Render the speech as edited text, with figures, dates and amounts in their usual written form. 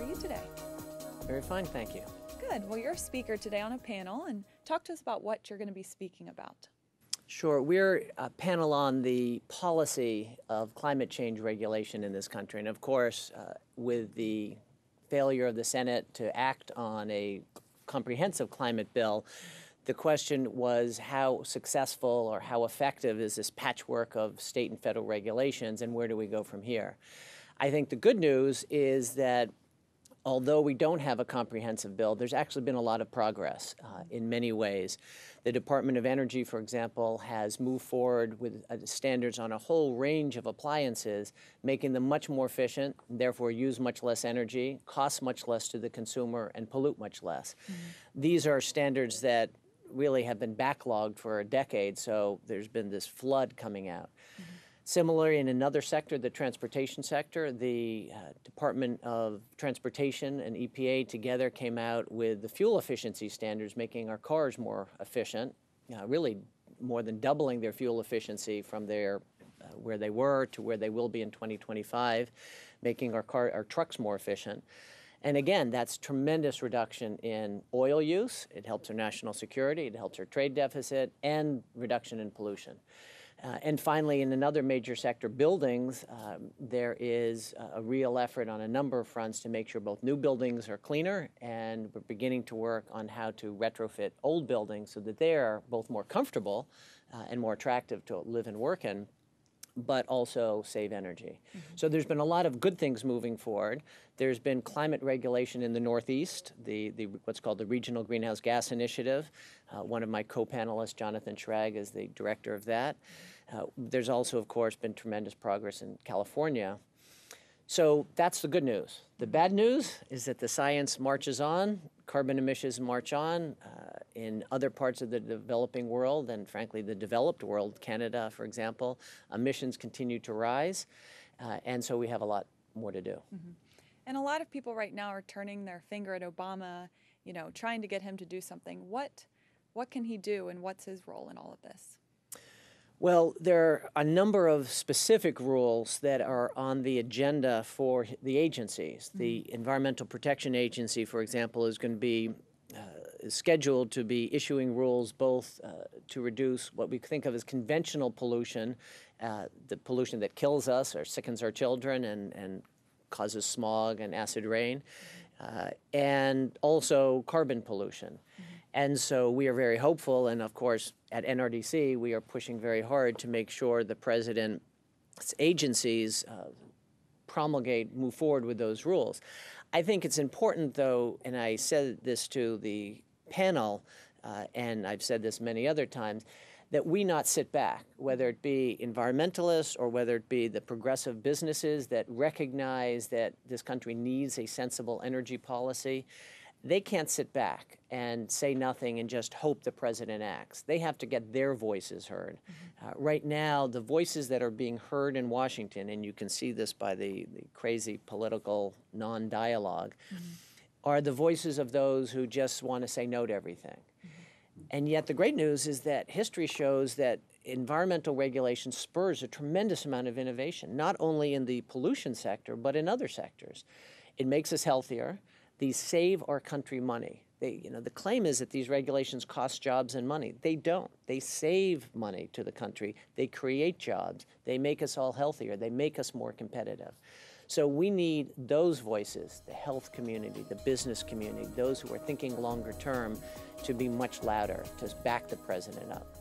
are you today? Very fine, thank you. Good. Well, you're a speaker today on a panel, and talk to us about what you're going to be speaking about. Sure. We're a panel on the policy of climate change regulation in this country. And of course, with the failure of the Senate to act on a comprehensive climate bill, the question was how successful or how effective is this patchwork of state and federal regulations, and where do we go from here? I think the good news is that although we don't have a comprehensive bill, there's actually been a lot of progress in many ways. The Department of Energy, for example, has moved forward with standards on a whole range of appliances, making them much more efficient, therefore use much less energy, cost much less to the consumer, and pollute much less. These are standards that really have been backlogged for a decade, so there's been this flood coming out. Similarly, in another sector, the transportation sector, the Department of Transportation and EPA together came out with the fuel efficiency standards, making our cars more efficient, really more than doubling their fuel efficiency from their where they were to where they will be in 2025, making our trucks more efficient. And again, that's tremendous reduction in oil use. It helps our national security, it helps our trade deficit, and reduction in pollution. And finally, in another major sector, buildings, there is a real effort on a number of fronts to make sure both new buildings are cleaner, and we're beginning to work on how to retrofit old buildings so that they are both more comfortable and more attractive to live and work in, but also save energy. So there's been a lot of good things moving forward. There's been climate regulation in the Northeast, what's called the Regional Greenhouse Gas Initiative. One of my co-panelists, Jonathan Schrag, is the director of that. There's also, of course, been tremendous progress in California. So that's the good news. The bad news is that the science marches on, carbon emissions march on. In other parts of the developing world, and frankly the developed world, Canada, for example, emissions continue to rise, and so we have a lot more to do. And a lot of people right now are turning their finger at Obama, trying to get him to do something. What can he do, and what's his role in all of this? Well, there are a number of specific rules that are on the agenda for the agencies. The Environmental Protection Agency, for example, is going to be scheduled to be issuing rules both to reduce what we think of as conventional pollution, the pollution that kills us or sickens our children and causes smog and acid rain, and also carbon pollution. And so we are very hopeful, and of course at NRDC we are pushing very hard to make sure the President's agencies move forward with those rules. I think it's important, though, and I said this to the panel, and I've said this many other times, that we not sit back, whether it be environmentalists or whether it be the progressive businesses that recognize that this country needs a sensible energy policy. They can't sit back and say nothing and just hope the president acts. They have to get their voices heard. Right now, the voices that are being heard in Washington, and you can see this by the crazy political non-dialogue, are the voices of those who just want to say no to everything. And yet the great news is that history shows that environmental regulation spurs a tremendous amount of innovation, not only in the pollution sector, but in other sectors. It makes us healthier. These save our country money. The claim is that these regulations cost jobs and money. They don't. They save money to the country. They create jobs. They make us all healthier. They make us more competitive. So we need those voices, the health community, the business community, those who are thinking longer term, to be much louder, to back the president up.